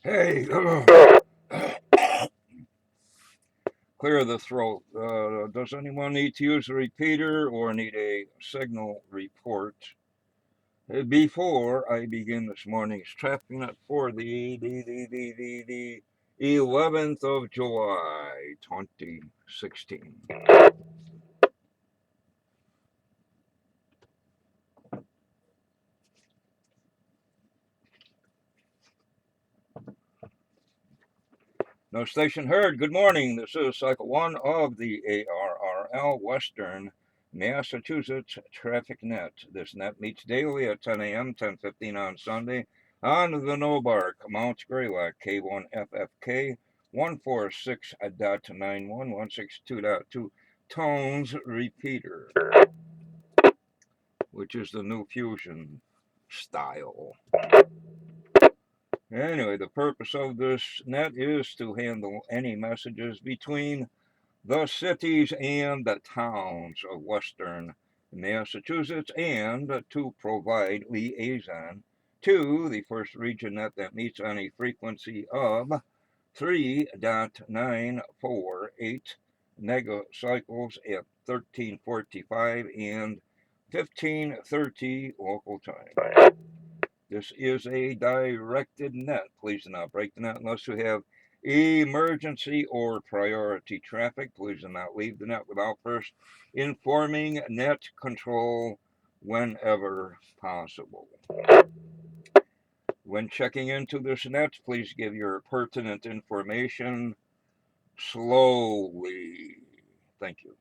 Hey, clear the throat. Does anyone need to use a repeater or need a signal report? Before I begin this morning's traffic net for the 11th of July, 2016. No station heard. Good morning. This is Cycle 1 of the ARRL Western Massachusetts Traffic Net. This net meets daily at 10 a.m., 10:15 on Sunday on the Nobark, Mount Greylock, K1FFK 146.91, 162.2 tones repeater, which is the new Fusion style. Anyway, the purpose of this net is to handle any messages between the cities and the towns of Western Massachusetts and to provide liaison to the first region net that meets on a frequency of 3.948 megacycles at 13:45 and 15:30 local time. This is a directed net. Please do not break the net unless you have emergency or priority traffic. Please do not leave the net without first informing net control whenever possible. When checking into this net, please give your pertinent information slowly. Thank you.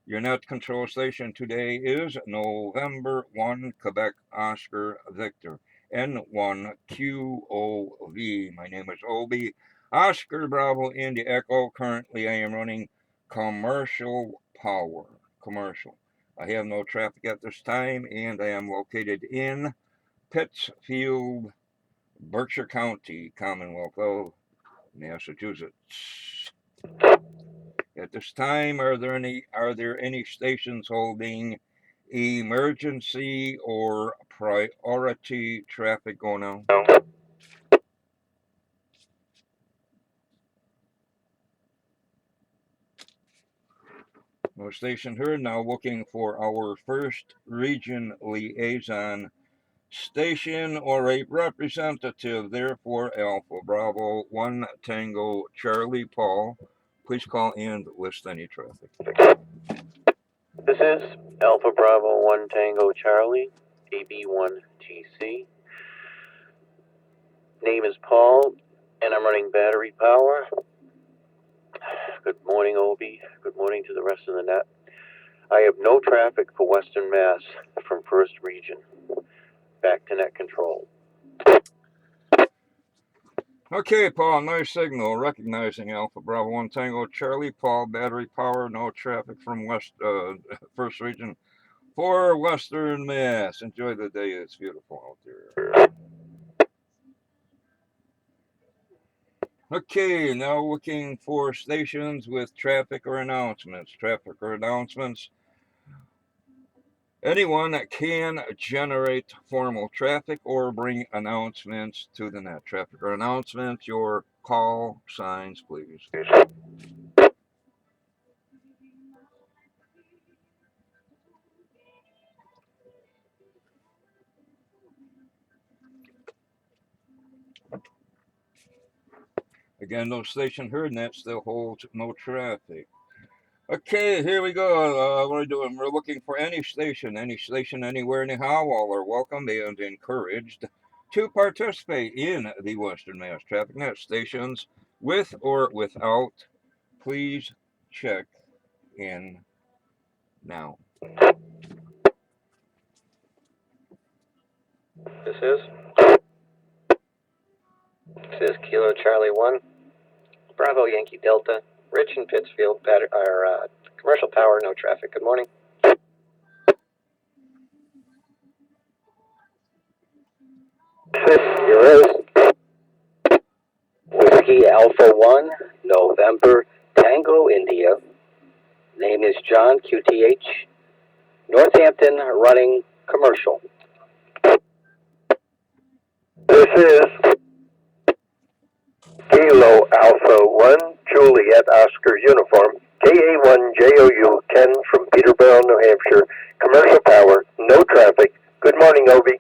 Your net control station today is November 1, Quebec Oscar Victor, N1QOV. My name is Obi, Oscar Bravo India Echo. Currently, I am running commercial power. Commercial. I have no traffic at this time, and I am located in Pittsfield, Berkshire County, Commonwealth of Massachusetts. At this time, are there any stations holding emergency or priority traffic going on? No station heard. Now looking for our first region liaison station or a representative. Therefore, Alpha Bravo 1 Tango Charlie Paul. Please call and list any traffic. This is Alpha Bravo 1 Tango Charlie, AB1TC. Name is Paul, and I'm running battery power. Good morning, Obi. Good morning to the rest of the net. I have no traffic for Western Mass from First Region. Back to net control. Okay, Paul, nice signal. Recognizing Alpha Bravo 1 Tango Charlie, Paul, battery power, no traffic from First Region for Western Mass. Enjoy the day. It's beautiful out there. Okay, now looking for stations with traffic or announcements. Traffic or announcements. Anyone can generate formal traffic or bring announcements to the net. Traffic or announcements, your call signs, please. Again, no station heard, and that still holds no traffic. Okay, here we go. What are we doing? We're looking for any station, anywhere, anyhow. All are welcome and encouraged to participate in the Western Mass Traffic Net. Stations with or without, please check in now. This is Kilo Charlie 1, Bravo Yankee Delta, Rich in Pittsfield, commercial power, no traffic. Good morning. You're right. Yankee Alpha 1, November Tango India. Name is John, QTH. Northampton running commercial. This is Kilo Alpha 1, Juliet Oscar Uniform, KA1JOU 10 from Peterborough, New Hampshire. Commercial power, no traffic. Good morning, Obi.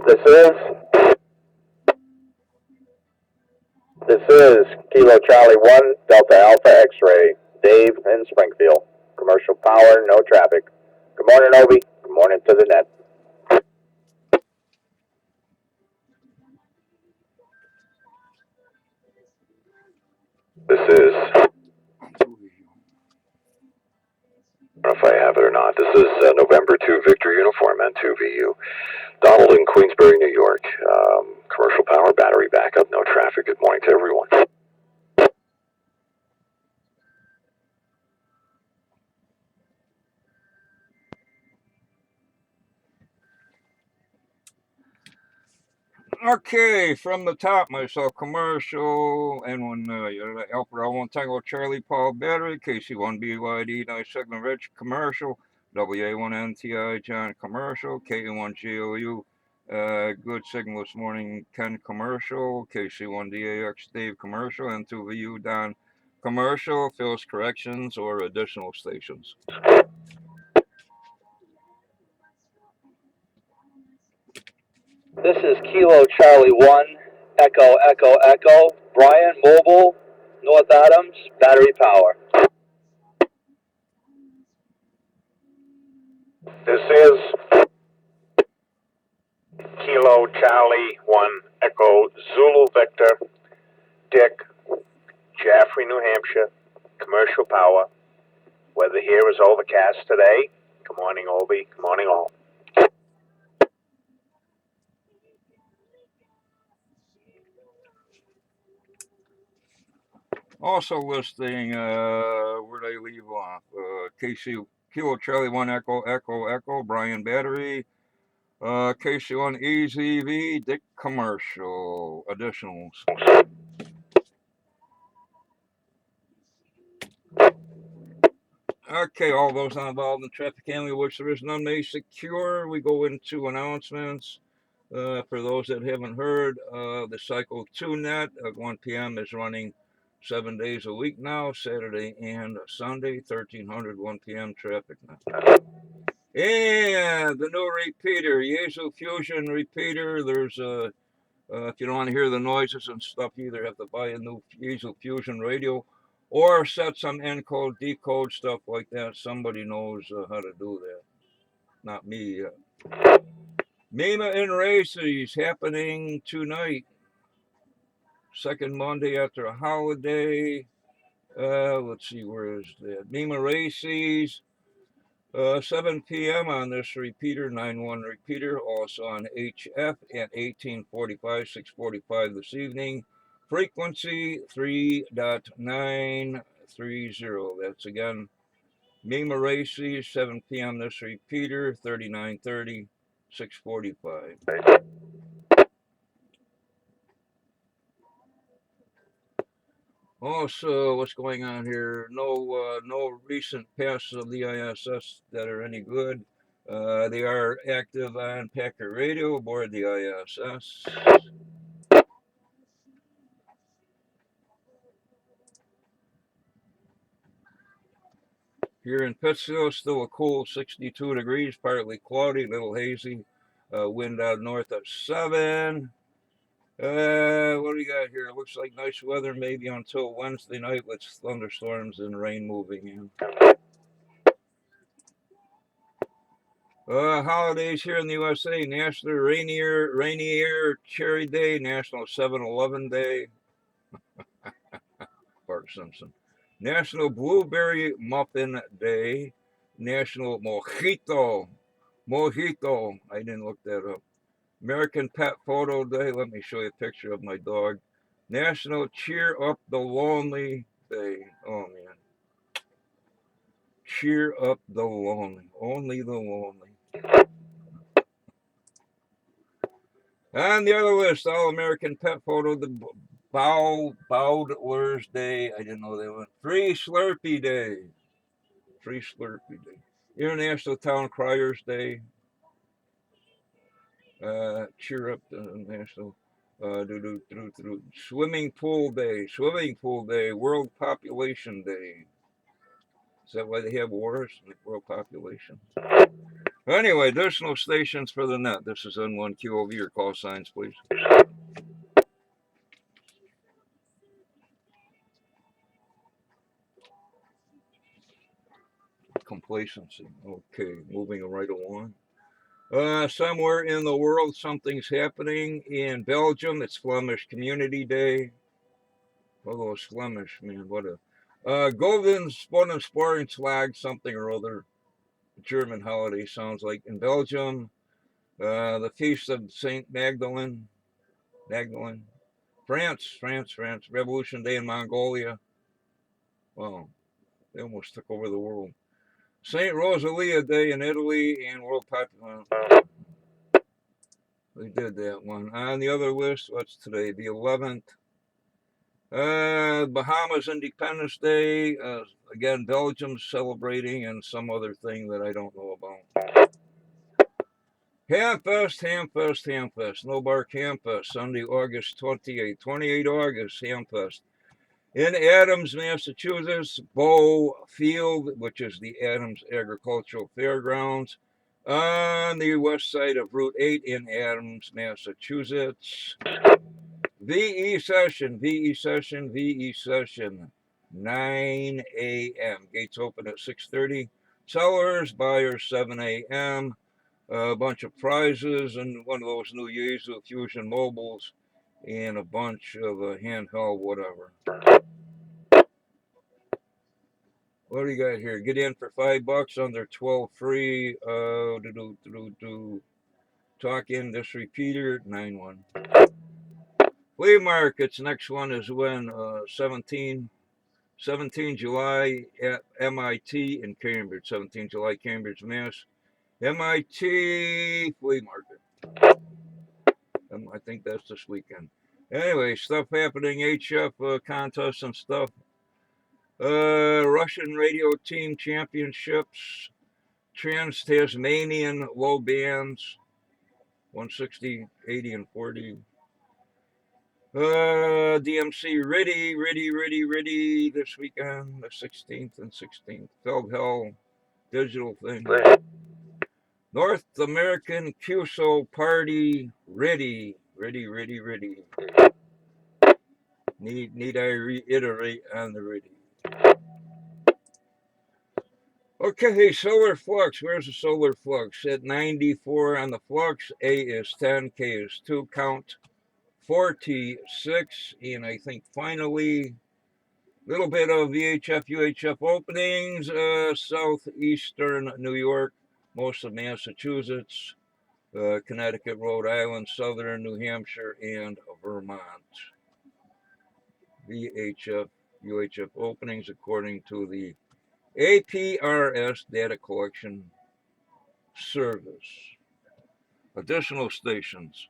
This is Kilo Charlie 1, Delta Alpha X-Ray, Dave in Springfield. Commercial power, no traffic. Good morning, Obi. Good morning to the net. This is, I don't know if I have it or not. This is November 2 Victor Uniform and 2VU. Donald in Queensbury, New York. Commercial power, battery backup, no traffic. Good morning to everyone. Okay, from the top, myself, commercial, N1, Alpha L1 Tango Charlie Paul Battery, KC1 BYD, nice segment rich, commercial, WA1NTI John commercial, KA1GOU, good signal this morning, Ken commercial, KC1DAX Dave commercial, N2VU Don commercial, fills corrections or additional stations. This is Kilo Charlie 1, Echo, Echo, Echo, Brian, Mobile, North Adams, battery power. This is Kilo Charlie 1, Echo, Zulu Victor, Dick, Jaffrey, New Hampshire, commercial power. Weather here is overcast today. Good morning, Obi. Good morning, all. Also listing, where'd I leave off? KC Kilo Charlie 1 Echo Echo Echo Brian Battery, KC1 EZV Dick Commercial Additionals. Okay, all those not involved in traffic handling, which there is none, may secure. We go into announcements. For those that haven't heard, the Cycle 2 net at 1 p.m. is running 7 days a week now, Saturday and Sunday, 1300 1 p.m. traffic now. And the new repeater, Yaesu Fusion repeater. There's if you don't want to hear the noises and stuff, you either have to buy a new Yaesu Fusion radio or set some encode, decode stuff like that. Somebody knows how to do that. Not me yet. Mima in Races happening tonight. Second Monday after a holiday. Let's see, where is that? Mima Races. 7 p.m. on this repeater, 9-1 repeater, also on HF at 1845, 645 this evening. Frequency 3.930. That's again, Mima Races, 7 p.m. this repeater, 3930, 645. Also, what's going on here? No recent passes of the ISS that are any good. They are active on Packer Radio aboard the ISS. Here in Pittsfield, still a cool 62 degrees, partly cloudy, little hazy. Wind out north at 7. What do we got here? Looks like nice weather maybe until Wednesday night with thunderstorms and rain moving in. Holidays here in the USA: National Rainier Cherry Day, National 7-Eleven Day, Bart Simpson, National Blueberry Muffin Day, National Mojito, I didn't look that up, American Pet Photo Day, let me show you a picture of my dog, National Cheer Up the Lonely Day, oh man, cheer up the lonely, only the lonely. On the other list, All-American Pet Photo, the Bowdler's Day. I didn't know they went. Free Slurpee Day. Free Slurpee Day. International Town Criers Day. Cheer up the National. Swimming Pool Day. Swimming Pool Day. World Population Day. Is that why they have wars? Like world population. Anyway, additional stations for the net. This is N1QOV. Your call signs, please. Complacency. Okay, moving right along. Somewhere in the world, something's happening. In Belgium, it's Flemish Community Day. Oh, those Flemish, man, what a. Golden Sporensslag, something or other. German holiday sounds like. In Belgium, the Feast of Saint Magdalene. Magdalene. France. Revolution Day in Mongolia. Wow, they almost took over the world. Saint Rosalia Day in Italy and World Population. We did that one. On the other list, what's today? The 11th. Bahamas Independence Day. Again, Belgium's celebrating and some other thing that I don't know about. Hamfest. No Bark Hamfest. Sunday, August 28th. 28 August, Hamfest. In Adams, Massachusetts, Bow Field, which is the Adams Agricultural Fairgrounds, on the west side of Route 8 in Adams, Massachusetts. VE session, 9 a.m. Gates open at 6:30. Sellers, buyers, 7 a.m. A bunch of prizes and one of those new Yaesu Fusion mobiles and a bunch of handheld whatever. What do you got here? Get in for $5, under 12 free. Talk in this repeater, 9-1. Flea markets, next one is when 17 July at MIT in Cambridge, 17 July, Cambridge, Mass. MIT flea market. I think that's this weekend. Anyway, stuff happening, HF contests and stuff. Russian radio team championships, Trans-Tasmanian low bands, 160, 80, and 40. DMC Riddy this weekend, the 16th and 16th. Feld Hell digital thing. North American QSO Party Riddy. Need I reiterate on the Riddy? Okay, solar flux. Where's the solar flux? At 94 on the flux. A is 10, K is 2. Count 46. And I think finally, a little bit of VHF, UHF openings. Southeastern New York, most of Massachusetts, Connecticut, Rhode Island, Southern New Hampshire, and Vermont. VHF, UHF openings according to the APRS data collection service. Additional stations.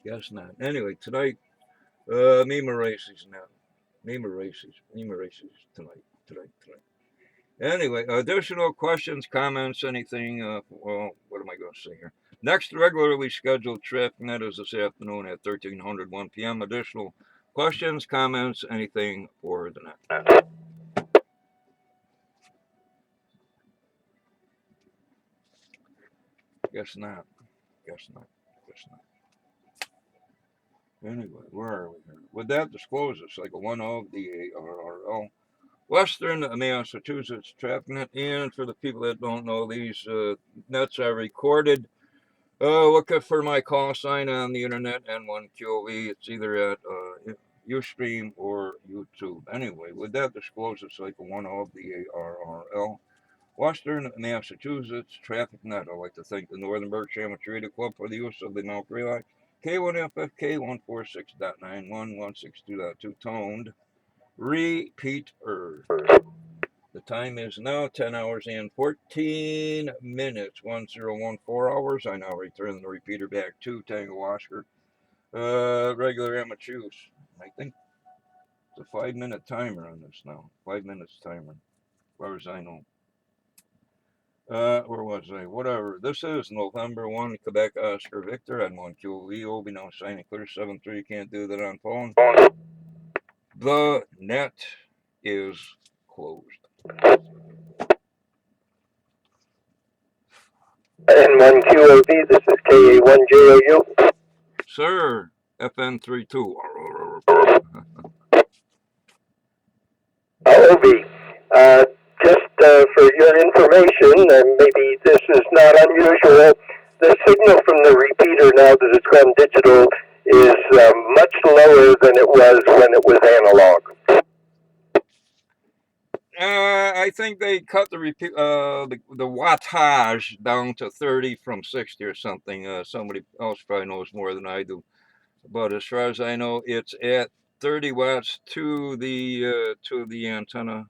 Guess not. Anyway, tonight, Mima races now. Mima races tonight. Anyway, additional questions, comments, anything. Well, what am I going to say here? Next regularly scheduled traffic net is this afternoon at 1300 1 p.m. Additional questions, comments, anything for the net. Guess not. Anyway, where are we here? With that disclosure, Cycle 1 of the ARRL. Western Massachusetts traffic net. And for the people that don't know, these nets are recorded. Look for my call sign on the internet, N1QOV. It's either at Ustream or YouTube. Anyway, with that disclosure, Cycle 1 of the ARRL. Western Massachusetts traffic net. I'd like to thank the Northern Berkshire Amateur Radio Club for the use of the Mount Relay K1FFK 146.91 162.2 toned repeater. The time is now 10 hours and 14 minutes, 1014 hours. I now return the repeater back to Tango Oscar. Regular amateurs. I think it's a 5-minute timer on this now. 5 minutes timer, as far as I know. Where was I? Whatever. This is November 1, Quebec Oscar Victor, N1 QE. Obi now signing clear 7-3. Can't do that on phone. The net is closed. N1QOV, this is KA1JOU. Sir, FN32. OB, just for your information, and maybe this is not unusual, the signal from the repeater now that it's gone digital is much lower than it was when it was analog. I think they cut the wattage down to 30 from 60 or something. Somebody else probably knows more than I do. But as far as I know, it's at 30 watts to the antenna.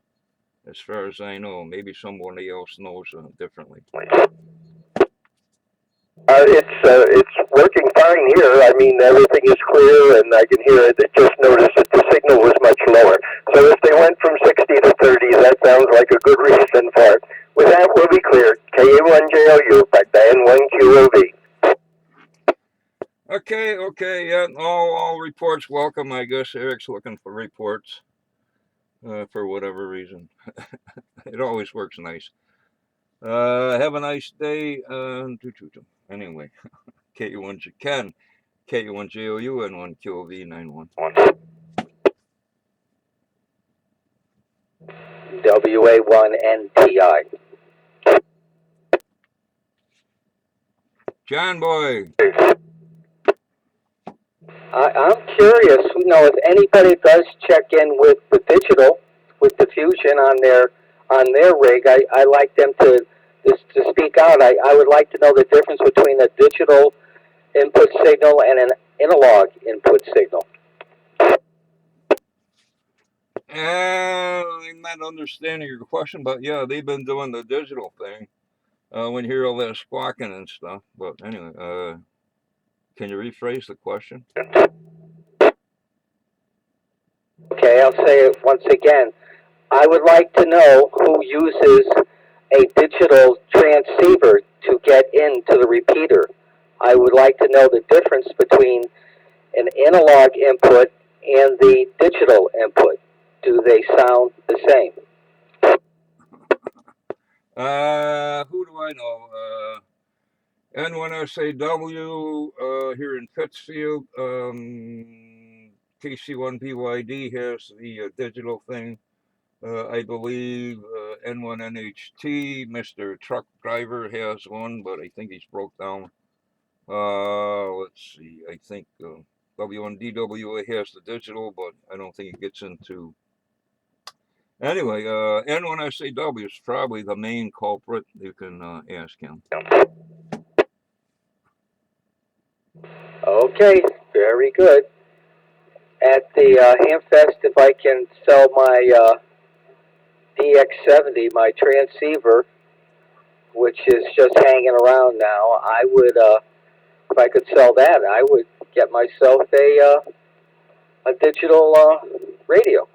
As far as I know, maybe somebody else knows differently. It's working fine here. I mean, everything is clear, and I can hear it. I just noticed that the signal was much lower. So if they went from 60 to 30, that sounds like a good reason for it. With that, we'll be clear. KA1JOU, back to N1QOV. Okay, yeah, all reports welcome. I guess Eric's looking for reports for whatever reason. It always works nice. Have a nice day. Anyway, KU1 Ken, KU1JOU and 1QOV91. WA1NTI. John Boy. I'm curious, if anybody does check in with the digital, with the fusion on their rig, I like them to speak out. I would like to know the difference between a digital input signal and an analog input signal. I'm not understanding your question, but yeah, they've been doing the digital thing. When you hear all that squawking and stuff. But anyway, can you rephrase the question? Okay, I'll say it once again. I would like to know who uses a digital transceiver to get into the repeater. I would like to know the difference between an analog input and the digital input. Do they sound the same? Who do I know? N1SAW here in Pittsfield. KC1BYD has the digital thing. I believe N1NHT, Mr. Truck Driver, has one, but I think he's broke down. Let's see. I think W1DWA has the digital, but I don't think it gets into. Anyway, N1SAW is probably the main culprit. You can ask him. Okay, very good. At the Hamfest, if I can sell my DX70, my transceiver, which is just hanging around now, I would, if I could sell that, I would get myself a digital radio.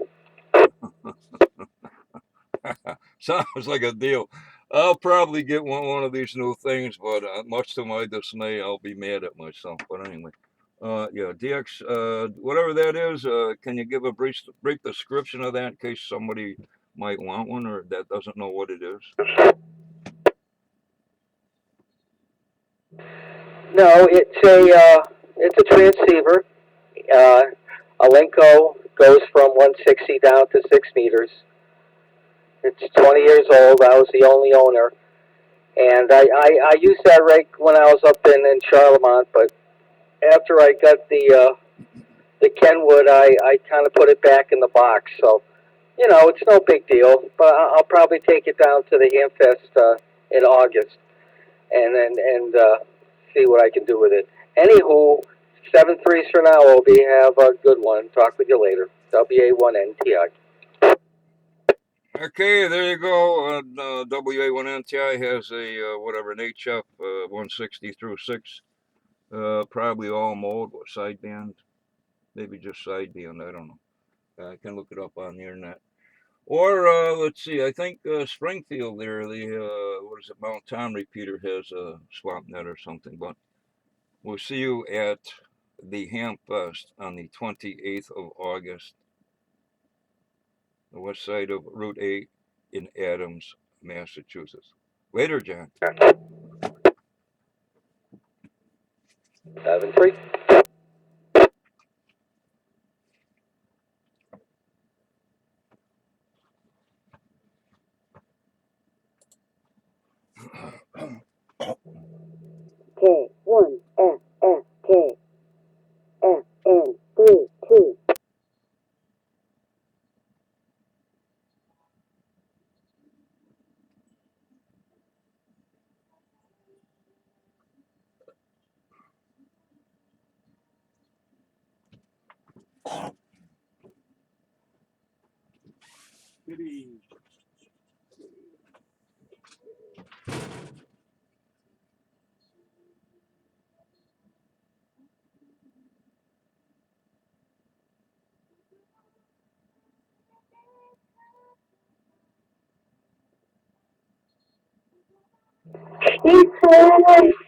Sounds like a deal. I'll probably get one of these new things, but much to my dismay, I'll be mad at myself. But anyway, yeah, DX, whatever that is, can you give a brief description of that in case somebody might want one or that doesn't know what it is? No, it's a transceiver. A Linko goes from 160 down to 6 meters. It's 20 years old. I was the only owner. And I used that rig when I was up in Charlemont, but after I got the Kenwood, I kind of put it back in the box. So, it's no big deal. But I'll probably take it down to the Hamfest in August and see what I can do with it. Anywho, 7-3s for now, Obi. Have a good one. Talk with you later. WA1NTI. Okay, there you go. WA1NTI has a whatever an HF 160 through 6, probably all mode, sideband, maybe just sideband. I don't know. I can look it up on the internet. Or let's see, I think Springfield there, the what is it, Mount Tom repeater has a swamp net or something. But we'll see you at the Ham Fest on the 28th of August, the west side of Route 8 in Adams, Massachusetts. Later, John. 7-3. K1FFKFN32.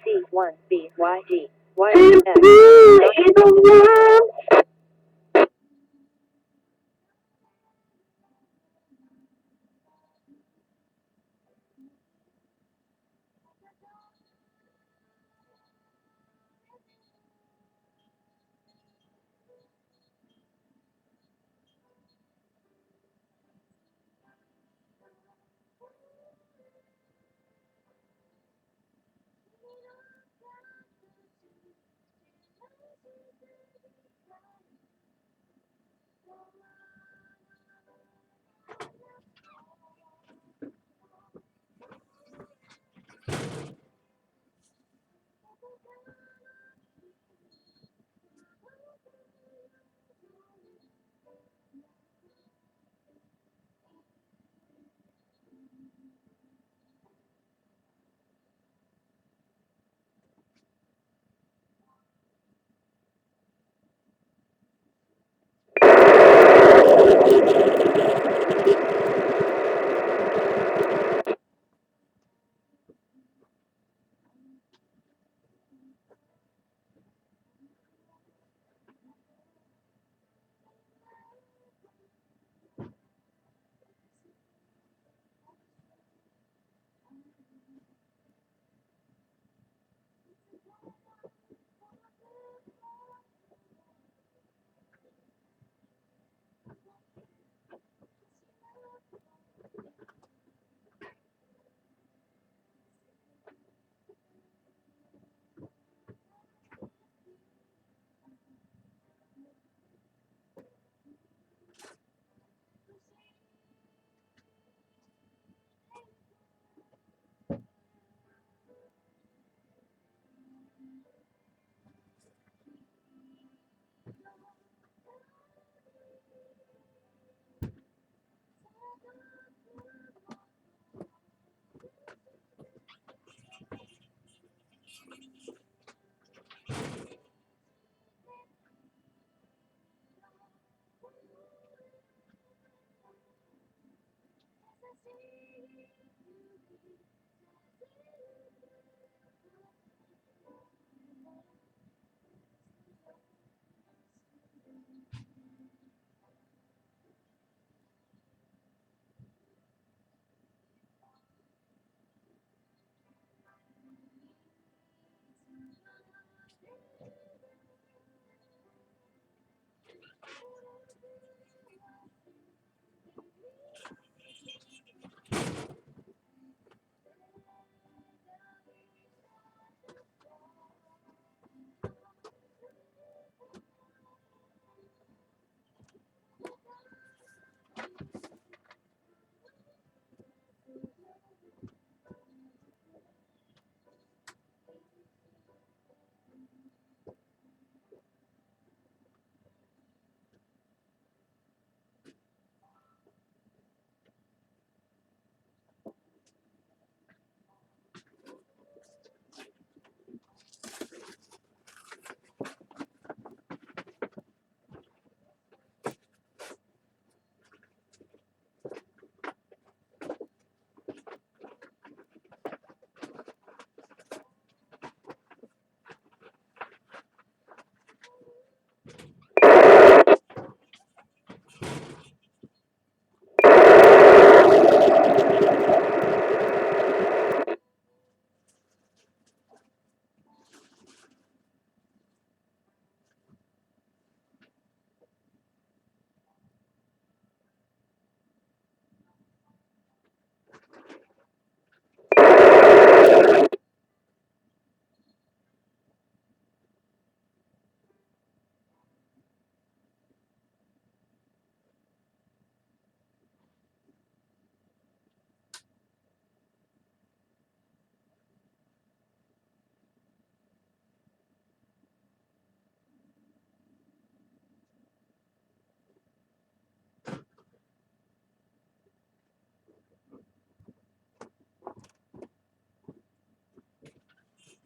C1BYD.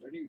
Ready?